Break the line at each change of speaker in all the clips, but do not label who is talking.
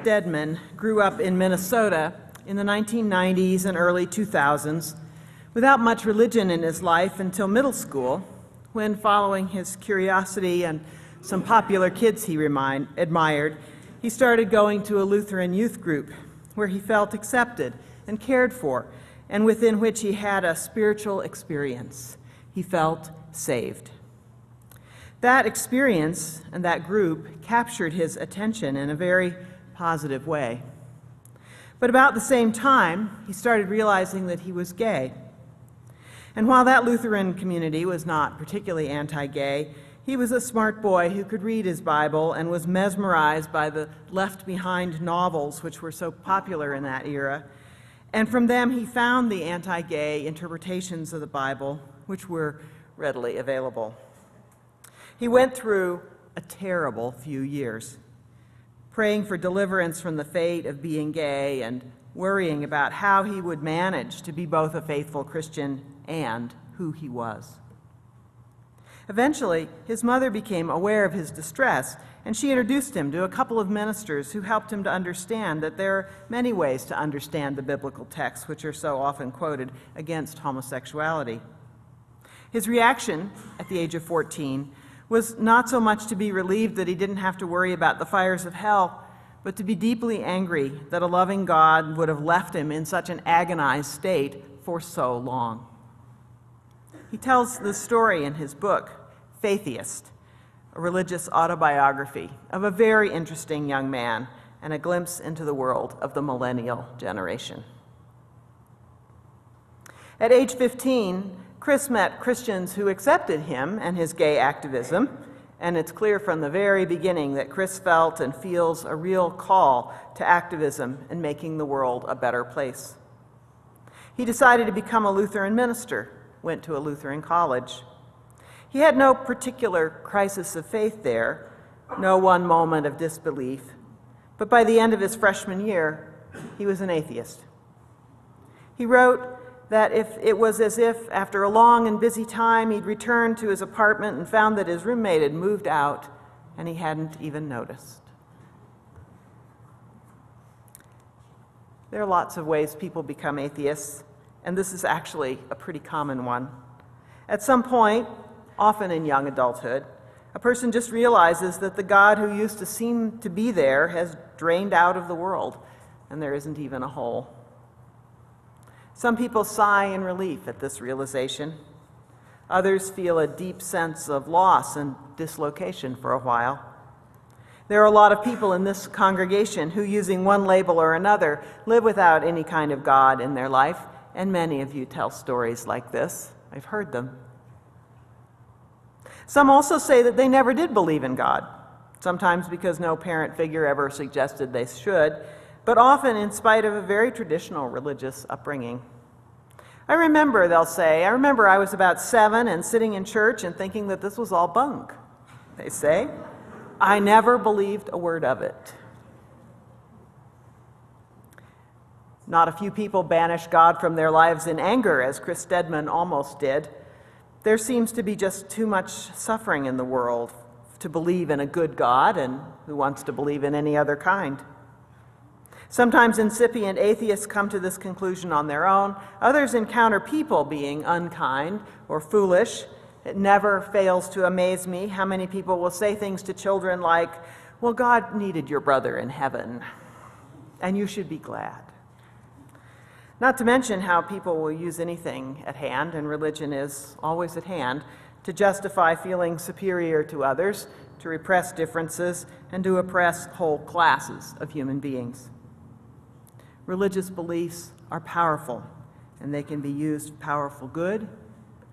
Stedman grew up in Minnesota in the 1990s and early 2000s without much religion in his life until middle school, when, following his curiosity and some popular kids he admired, he started going to a Lutheran youth group where he felt accepted and cared for, and within which he had a spiritual experience. He felt saved. That experience and that group captured his attention in a very positive way. But about the same time, he started realizing that he was gay. And while that Lutheran community was not particularly anti-gay, he was a smart boy who could read his Bible and was mesmerized by the Left Behind novels, which were so popular in that era. And from them, he found the anti-gay interpretations of the Bible, which were readily available. He went through a terrible few years, praying for deliverance from the fate of being gay and worrying about how he would manage to be both a faithful Christian and who he was. Eventually, his mother became aware of his distress, and she introduced him to a couple of ministers who helped him to understand that there are many ways to understand the biblical texts, which are so often quoted against homosexuality. His reaction at the age of 14 was not so much to be relieved that he didn't have to worry about the fires of hell, but to be deeply angry that a loving God would have left him in such an agonized state for so long. He tells this story in his book, Faitheist, a religious autobiography of a very interesting young man and a glimpse into the world of the millennial generation. At age 15, Chris met Christians who accepted him and his gay activism, and it's clear from the very beginning that Chris felt and feels a real call to activism and making the world a better place. He decided to become a Lutheran minister, went to a Lutheran college. He had no particular crisis of faith there, no one moment of disbelief, but by the end of his freshman year, he was an atheist. He wrote that it was as if, after a long and busy time, he'd returned to his apartment and found that his roommate had moved out, and he hadn't even noticed. There are lots of ways people become atheists, and this is actually a pretty common one. At some point, often in young adulthood, a person just realizes that the God who used to seem to be there has drained out of the world, and there isn't even a hole. Some people sigh in relief at this realization. Others feel a deep sense of loss and dislocation for a while. There are a lot of people in this congregation who, using one label or another, live without any kind of God in their life, and many of you tell stories like this. I've heard them. Some also say that they never did believe in God, sometimes because no parent figure ever suggested they should, but often in spite of a very traditional religious upbringing. I remember, they'll say, I was about 7 and sitting in church and thinking that this was all bunk, they say. I never believed a word of it. Not a few people banish God from their lives in anger, as Chris Stedman almost did. There seems to be just too much suffering in the world to believe in a good God, and who wants to believe in any other kind. Sometimes incipient atheists come to this conclusion on their own. Others encounter people being unkind or foolish. It never fails to amaze me how many people will say things to children like, "Well, God needed your brother in heaven, and you should be glad." Not to mention how people will use anything at hand, and religion is always at hand, to justify feeling superior to others, to repress differences, and to oppress whole classes of human beings. Religious beliefs are powerful, and they can be used for powerful good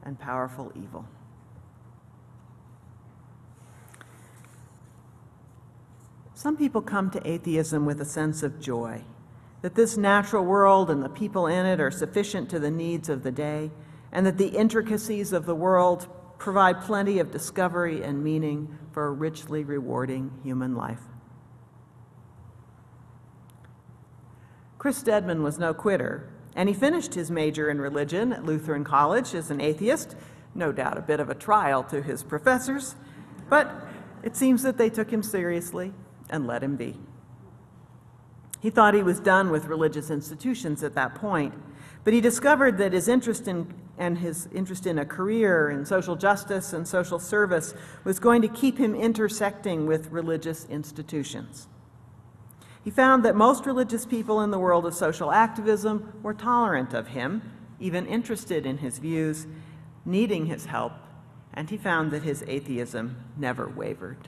and powerful evil. Some people come to atheism with a sense of joy, that this natural world and the people in it are sufficient to the needs of the day, and that the intricacies of the world provide plenty of discovery and meaning for a richly rewarding human life. Chris Stedman was no quitter, and he finished his major in religion at Lutheran College as an atheist, no doubt a bit of a trial to his professors, but it seems that they took him seriously and let him be. He thought he was done with religious institutions at that point, but he discovered that his interest in a career in social justice and social service was going to keep him intersecting with religious institutions. He found that most religious people in the world of social activism were tolerant of him, even interested in his views, needing his help, and he found that his atheism never wavered.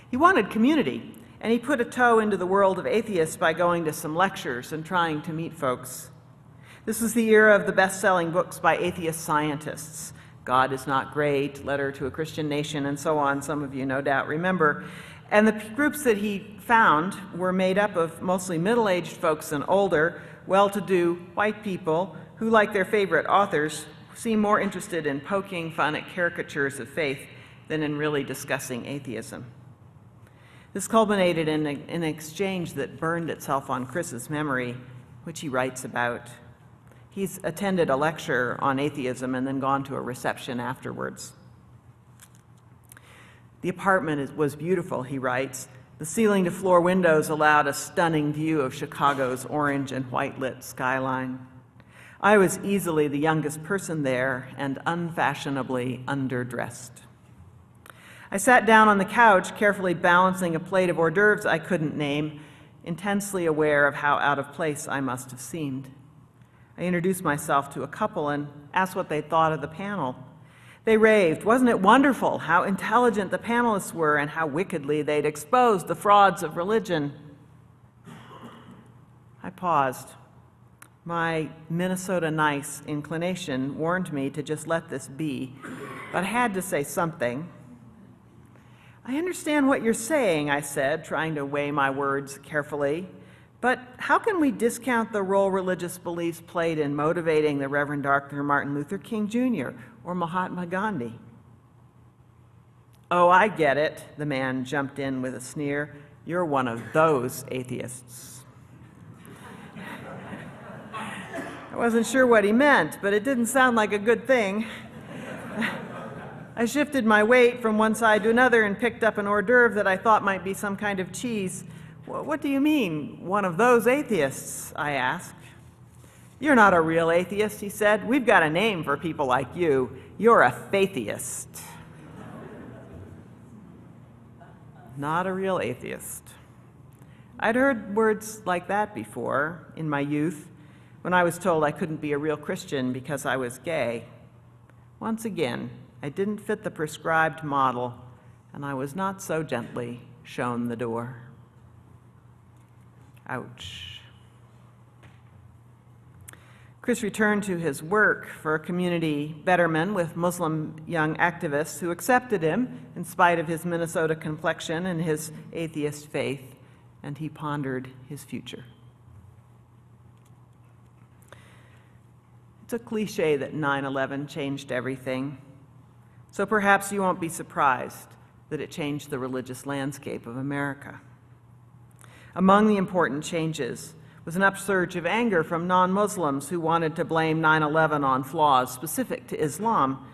He wanted community, and he put a toe into the world of atheists by going to some lectures and trying to meet folks. This was the era of the best-selling books by atheist scientists, God is Not Great, Letter to a Christian Nation, and so on. Some of you no doubt remember. And the groups that he found were made up of mostly middle-aged folks and older, well-to-do white people who, like their favorite authors, seem more interested in poking fun at caricatures of faith than in really discussing atheism. This culminated in an exchange that burned itself on Chris's memory, which he writes about. He's attended a lecture on atheism and then gone to a reception afterwards. The apartment was beautiful, he writes. The ceiling-to-floor windows allowed a stunning view of Chicago's orange and white-lit skyline. I was easily the youngest person there and unfashionably underdressed. I sat down on the couch, carefully balancing a plate of hors d'oeuvres I couldn't name, intensely aware of how out of place I must have seemed. I introduced myself to a couple and asked what they thought of the panel. They raved. Wasn't it wonderful how intelligent the panelists were and how wickedly they'd exposed the frauds of religion? I paused. My Minnesota nice inclination warned me to just let this be, but I had to say something. I understand what you're saying, I said, trying to weigh my words carefully, but how can we discount the role religious beliefs played in motivating the Reverend Dr. Martin Luther King Jr. or Mahatma Gandhi? Oh, I get it, the man jumped in with a sneer. You're one of those atheists. I wasn't sure what he meant, but it didn't sound like a good thing. I shifted my weight from one side to another and picked up an hors d'oeuvre that I thought might be some kind of cheese. What do you mean, one of those atheists? I asked. You're not a real atheist, he said. We've got a name for people like you. You're a Faitheist. Not a real atheist. I'd heard words like that before in my youth when I was told I couldn't be a real Christian because I was gay. Once again, I didn't fit the prescribed model, and I was not so gently shown the door. Ouch. Chris returned to his work for a community betterment with Muslim young activists who accepted him in spite of his Minnesota complexion and his atheist faith, and he pondered his future. It's a cliche that 9/11 changed everything, so perhaps you won't be surprised that it changed the religious landscape of America. Among the important changes was an upsurge of anger from non-Muslims who wanted to blame 9/11 on flaws specific to Islam.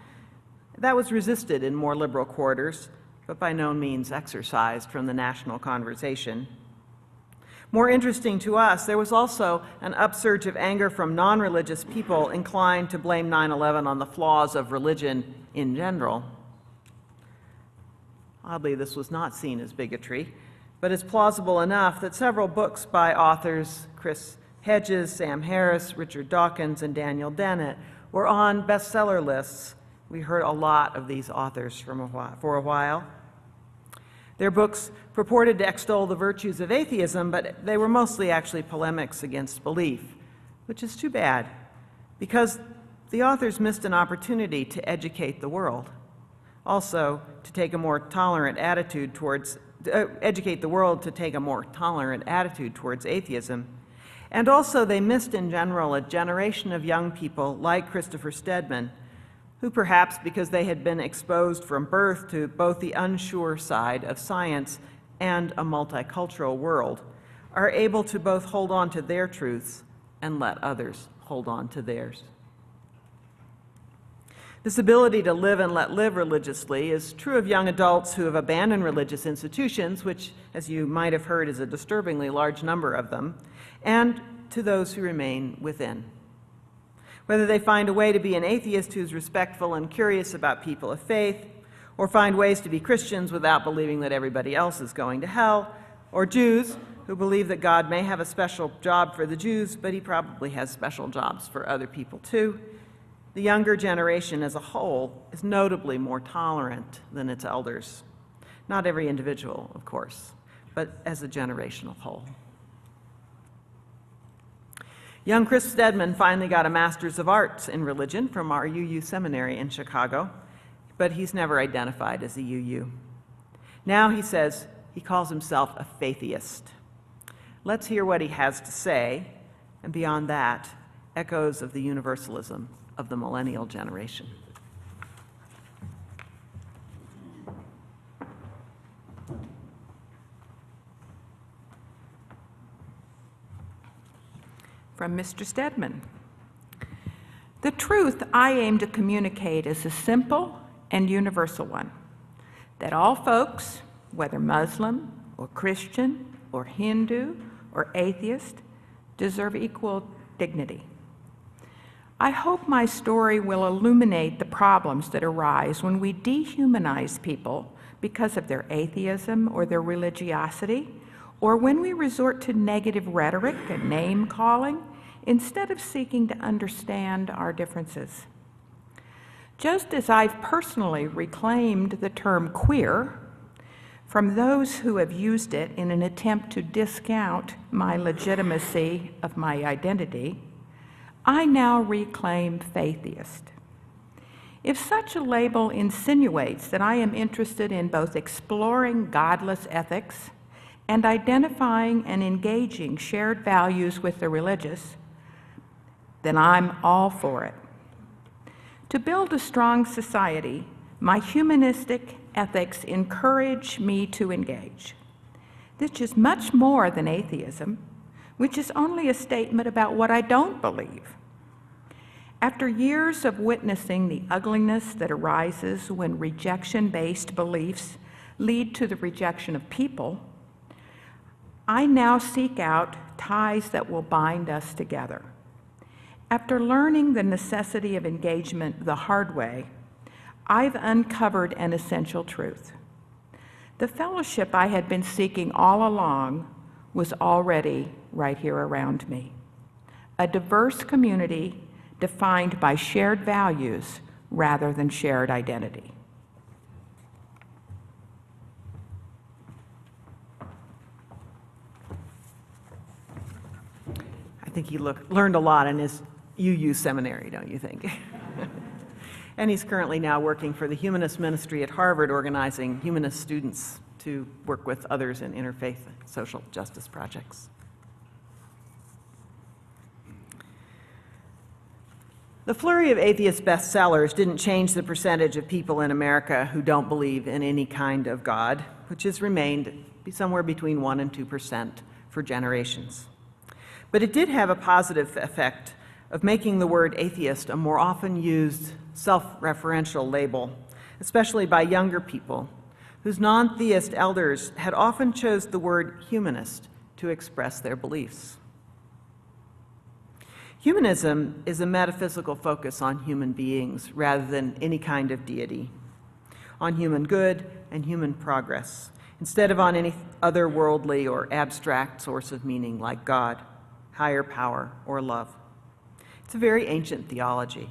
That was resisted in more liberal quarters, but by no means exorcised from the national conversation. More interesting to us, there was also an upsurge of anger from non-religious people inclined to blame 9/11 on the flaws of religion in general. Oddly, this was not seen as bigotry, but it's plausible enough that several books by authors Chris Hedges, Sam Harris, Richard Dawkins, and Daniel Dennett were on bestseller lists. We heard a lot of these authors for a while. Their books purported to extol the virtues of atheism, but they were mostly actually polemics against belief, which is too bad, because the authors missed an opportunity to educate the world. Also, to take a more tolerant attitude towards educate the world to take a more tolerant attitude towards atheism. And also they missed in general a generation of young people like Christopher Stedman, who perhaps because they had been exposed from birth to both the unsure side of science and a multicultural world, are able to both hold on to their truths and let others hold on to theirs. This ability to live and let live religiously is true of young adults who have abandoned religious institutions, which, as you might have heard, is a disturbingly large number of them, and to those who remain within. Whether they find a way to be an atheist who's respectful and curious about people of faith, or find ways to be Christians without believing that everybody else is going to hell, or Jews who believe that God may have a special job for the Jews, but he probably has special jobs for other people too. The younger generation as a whole is notably more tolerant than its elders. Not every individual, of course, but as a generational whole. Young Chris Stedman finally got a Master's of Arts in Religion from our UU seminary in Chicago, but he's never identified as a UU. Now he says he calls himself a Faitheist. Let's hear what he has to say, and beyond that, echoes of the universalism of the millennial generation.
From Mr. Stedman. The truth I aim to communicate is a simple and universal one, that all folks, whether Muslim or Christian or Hindu or atheist, deserve equal dignity. I hope my story will illuminate the problems that arise when we dehumanize people because of their atheism or their religiosity, or when we resort to negative rhetoric and name-calling instead of seeking to understand our differences. Just as I've personally reclaimed the term queer from those who have used it in an attempt to discount my legitimacy of my identity, I now reclaim Faitheist. If such a label insinuates that I am interested in both exploring godless ethics and identifying and engaging shared values with the religious, then I'm all for it. To build a strong society, my humanistic ethics encourage me to engage. This is much more than atheism, which is only a statement about what I don't believe. After years of witnessing the ugliness that arises when rejection-based beliefs lead to the rejection of people, I now seek out ties that will bind us together. After learning the necessity of engagement the hard way, I've uncovered an essential truth. The fellowship I had been seeking all along was already right here around me. A diverse community defined by shared values rather than shared identity.
I think he learned a lot in his UU seminary, don't you think? And he's currently now working for the Humanist Ministry at Harvard, organizing humanist students to work with others in interfaith social justice projects. The flurry of atheist bestsellers didn't change the percentage of people in America who don't believe in any kind of God, which has remained somewhere between 1% and 2% for generations. But it did have a positive effect of making the word atheist a more often used self-referential label, especially by younger people, whose non-theist elders had often chose the word humanist to express their beliefs. Humanism is a metaphysical focus on human beings rather than any kind of deity, on human good and human progress, instead of on any otherworldly or abstract source of meaning like God, higher power, or love. It's a very ancient theology.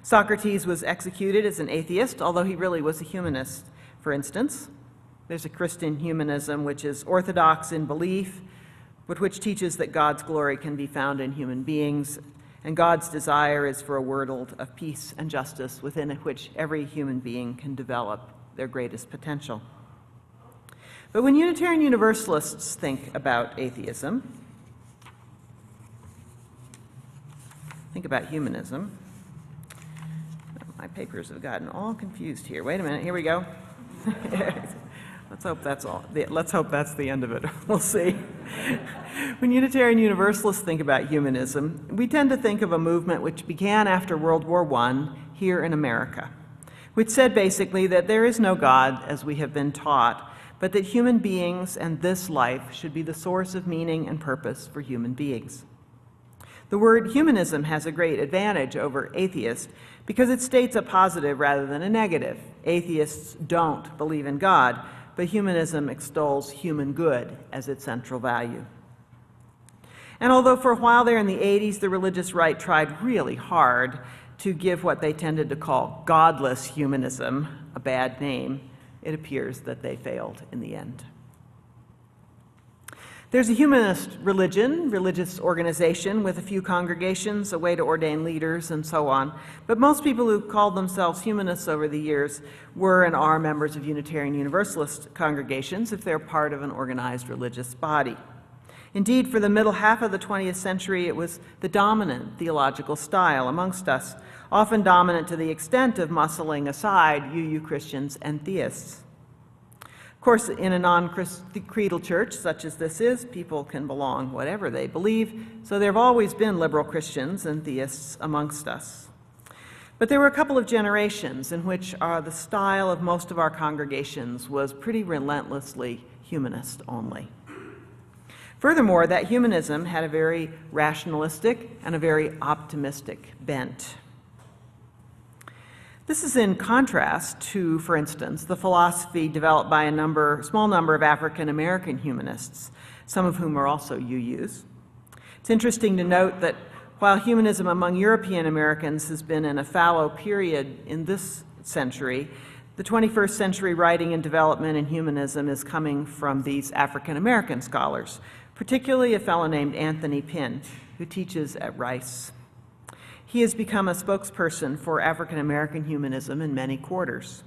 Socrates was executed as an atheist, although he really was a humanist. For instance, there's a Christian humanism which is orthodox in belief, but which teaches that God's glory can be found in human beings, and God's desire is for a world of peace and justice within which every human being can develop their greatest potential. But when Unitarian Universalists think about atheism, think about humanism. My papers have gotten all confused here. Wait a minute, here we go. Let's hope that's all. Let's hope that's the end of it. We'll see. When Unitarian Universalists think about humanism, we tend to think of a movement which began after World War I here in America, which said basically that there is no God as we have been taught, but that human beings and this life should be the source of meaning and purpose for human beings. The word humanism has a great advantage over atheist because it states a positive rather than a negative. Atheists don't believe in God, but humanism extols human good as its central value. And although for a while there in the 80s, the religious right tried really hard to give what they tended to call godless humanism a bad name, it appears that they failed in the end. There's a humanist religion, religious organization with a few congregations, a way to ordain leaders, and so on. But most people who called themselves humanists over the years were and are members of Unitarian Universalist congregations if they're part of an organized religious body. Indeed, for the middle half of the 20th century, it was the dominant theological style amongst us, often dominant to the extent of muscling aside UU Christians and theists. Of course, in a non-creedal church such as this is, people can belong whatever they believe, so there have always been liberal Christians and theists amongst us. But there were a couple of generations in which the style of most of our congregations was pretty relentlessly humanist only. Furthermore, that humanism had a very rationalistic and a very optimistic bent. This is in contrast to, for instance, the philosophy developed by a small number of African American humanists, some of whom are also UUs. It's interesting to note that while humanism among European Americans has been in a fallow period in this century, the 21st century writing and development in humanism is coming from these African American scholars, particularly a fellow named Anthony Pinn, who teaches at Rice. He has become a spokesperson for African American humanism in many quarters.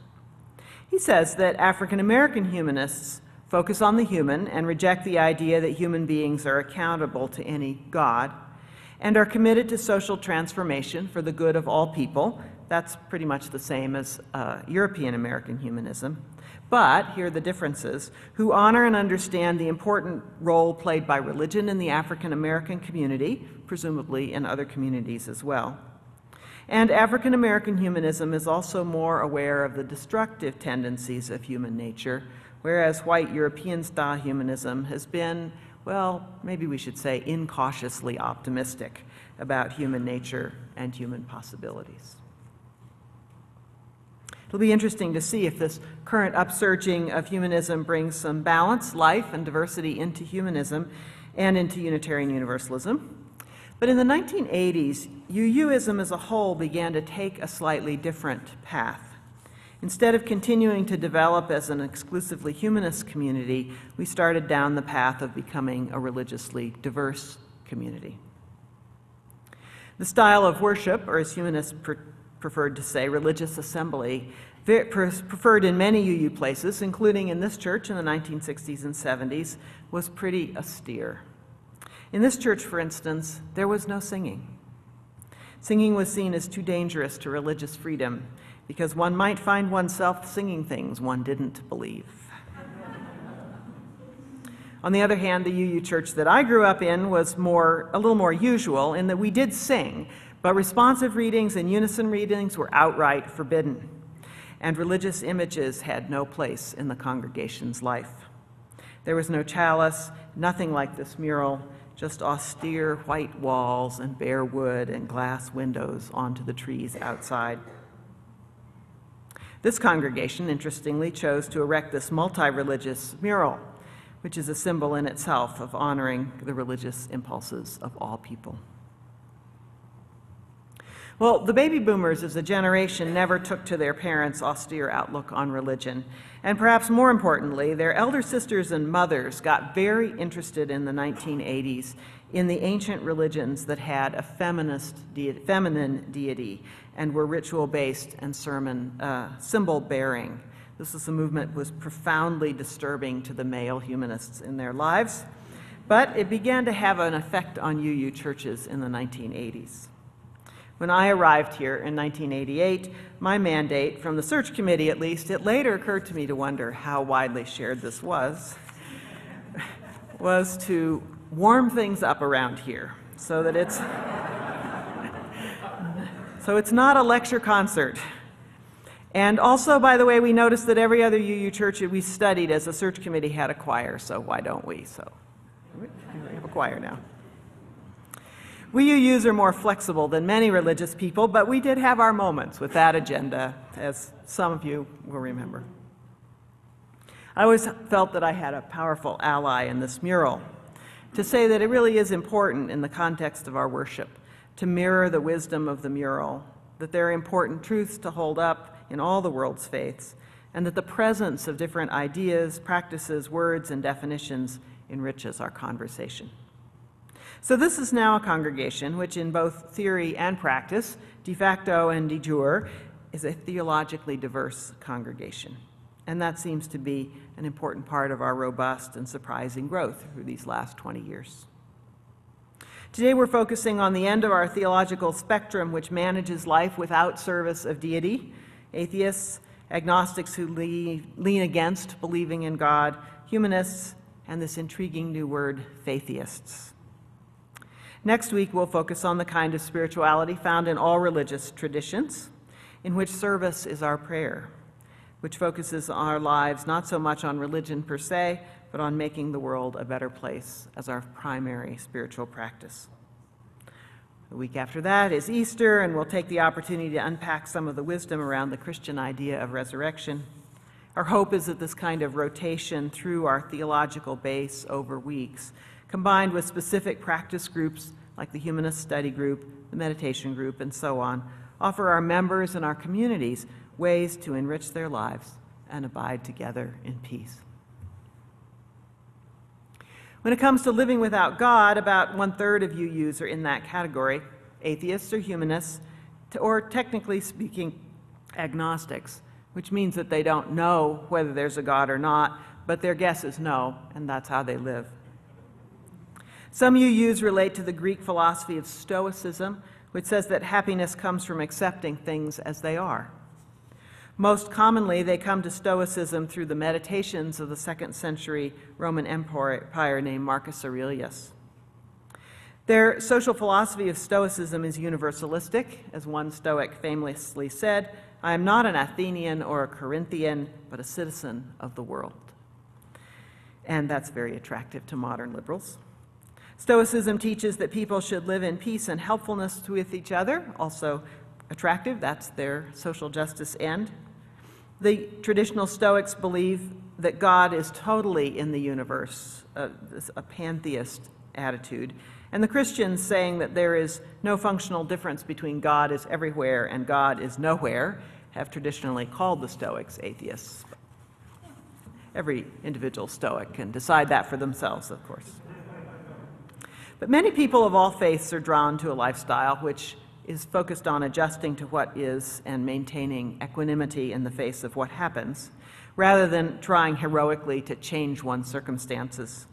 He says that African American humanists focus on the human and reject the idea that human beings are accountable to any God, and are committed to social transformation for the good of all people. That's pretty much the same as European American humanism. But, here are the differences, who honor and understand the important role played by religion in the African American community, presumably in other communities as well. And African American humanism is also more aware of the destructive tendencies of human nature, whereas white European-style humanism has been, well, maybe we should say incautiously optimistic about human nature and human possibilities. It'll be interesting to see if this current upsurging of humanism brings some balance, life, and diversity into humanism and into Unitarian Universalism. But in the 1980s, UUism as a whole began to take a slightly different path. Instead of continuing to develop as an exclusively humanist community, we started down the path of becoming a religiously diverse community. The style of worship, or as humanists preferred to say, religious assembly, preferred in many UU places, including in this church in the 1960s and 70s, was pretty austere. In this church, for instance, there was no singing. Singing was seen as too dangerous to religious freedom because one might find oneself singing things one didn't believe. On the other hand, the UU church that I grew up in was a little more usual in that we did sing, but responsive readings and unison readings were outright forbidden, and religious images had no place in the congregation's life. There was no chalice, nothing like this mural, just austere white walls and bare wood and glass windows onto the trees outside. This congregation, interestingly, chose to erect this multi-religious mural, which is a symbol in itself of honoring the religious impulses of all people. Well, the baby boomers as a generation never took to their parents' austere outlook on religion. And perhaps more importantly, their elder sisters and mothers got very interested in the 1980s in the ancient religions that had a feminine deity and were ritual-based and symbol-bearing. This was a movement that was profoundly disturbing to the male humanists in their lives, but it began to have an effect on UU churches in the 1980s. When I arrived here in 1988, my mandate, from the search committee at least, it later occurred to me to wonder how widely shared this was to warm things up around here so that So it's not a lecture concert. And also, by the way, we noticed that every other UU church that we studied as a search committee had a choir, so why don't we? So we have a choir now. We UUs are more flexible than many religious people, but we did have our moments with that agenda, as some of you will remember. I always felt that I had a powerful ally in this mural to say that it really is important in the context of our worship to mirror the wisdom of the mural, that there are important truths to hold up in all the world's faiths, and that the presence of different ideas, practices, words, and definitions enriches our conversation. So this is now a congregation which in both theory and practice, de facto and de jure, is a theologically diverse congregation. And that seems to be an important part of our robust and surprising growth through these last 20 years. Today we're focusing on the end of our theological spectrum, which manages life without service of deity, atheists, agnostics who lean against believing in God, humanists, and this intriguing new word, faitheists. Next week, we'll focus on the kind of spirituality found in all religious traditions, in which service is our prayer, which focuses our lives not so much on religion per se, but on making the world a better place as our primary spiritual practice. The week after that is Easter, and we'll take the opportunity to unpack some of the wisdom around the Christian idea of resurrection. Our hope is that this kind of rotation through our theological base over weeks, combined with specific practice groups like the Humanist Study Group, the Meditation Group, and so on, offer our members and our communities ways to enrich their lives and abide together in peace. When it comes to living without God, about 1/3 of UUs are in that category, atheists or humanists, or technically speaking, agnostics, which means that they don't know whether there's a God or not, but their guess is no, and that's how they live. Some UUs relate to the Greek philosophy of Stoicism, which says that happiness comes from accepting things as they are. Most commonly, they come to Stoicism through the meditations of the 2nd century Roman empire named Marcus Aurelius. Their social philosophy of Stoicism is universalistic. As one Stoic famously said, "I am not an Athenian or a Corinthian, but a citizen of the world." And that's very attractive to modern liberals. Stoicism teaches that people should live in peace and helpfulness with each other, also attractive. That's their social justice end. The traditional Stoics believe that God is totally in the universe, a pantheist attitude. And the Christians saying that there is no functional difference between God is everywhere and God is nowhere have traditionally called the Stoics atheists. Every individual Stoic can decide that for themselves, of course. But many people of all faiths are drawn to a lifestyle which is focused on adjusting to what is and maintaining equanimity in the face of what happens, rather than trying heroically to change one's circumstances.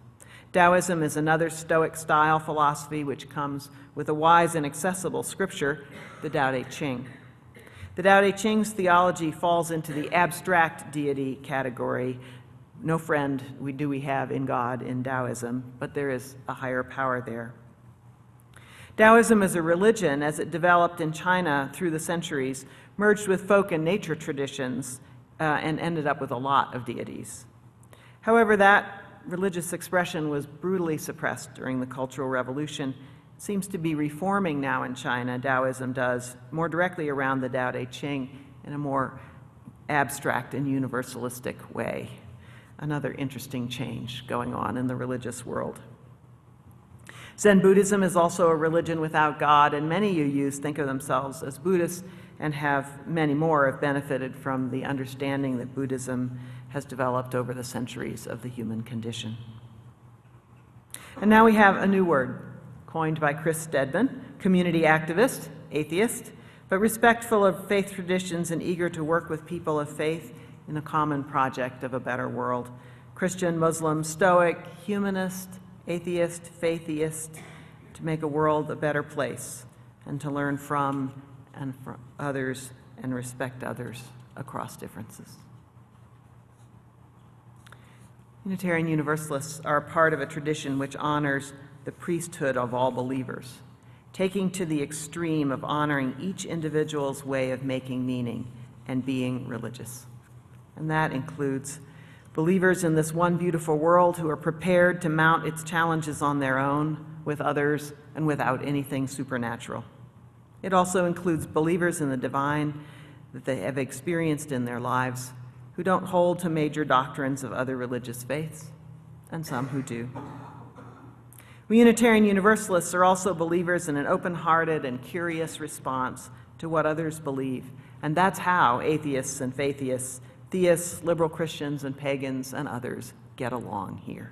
Taoism is another Stoic style philosophy which comes with a wise and accessible scripture, the Tao Te Ching. The Tao Te Ching's theology falls into the abstract deity category. No friend do we have in God in Taoism, but there is a higher power there. Taoism as a religion, as it developed in China through the centuries, merged with folk and nature traditions and ended up with a lot of deities. However, that religious expression was brutally suppressed during the Cultural Revolution. It seems to be reforming now in China, Taoism does, more directly around the Tao Te Ching in a more abstract and universalistic way. Another interesting change going on in the religious world. Zen Buddhism is also a religion without God, and many UUs think of themselves as Buddhists, and many more have benefited from the understanding that Buddhism has developed over the centuries of the human condition. And now we have a new word, coined by Chris Stedman, community activist, atheist, but respectful of faith traditions and eager to work with people of faith in a common project of a better world. Christian, Muslim, Stoic, humanist, atheist, faithist, to make a world a better place and to learn from others and respect others across differences. Unitarian Universalists are a part of a tradition which honors the priesthood of all believers taking to the extreme of honoring each individual's way of making meaning and being religious. And that includes believers in this one beautiful world who are prepared to mount its challenges on their own, with others, and without anything supernatural. It also includes believers in the divine that they have experienced in their lives, who don't hold to major doctrines of other religious faiths, and some who do. We Unitarian Universalists are also believers in an open-hearted and curious response to what others believe, and that's how atheists and faitheists, theists, liberal Christians and pagans and others get along here.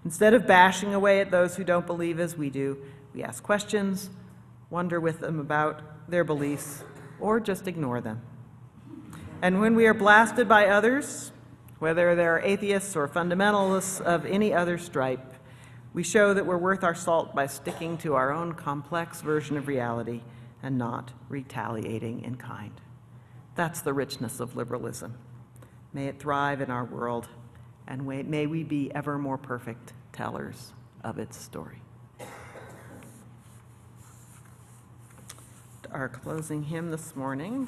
Instead of bashing away at those who don't believe as we do, we ask questions, wonder with them about their beliefs, or just ignore them. And when we are blasted by others, whether they're atheists or fundamentalists of any other stripe, we show that we're worth our salt by sticking to our own complex version of reality and not retaliating in kind. That's the richness of liberalism. May it thrive in our world, and may we be ever more perfect tellers of its story. Our closing hymn this morning.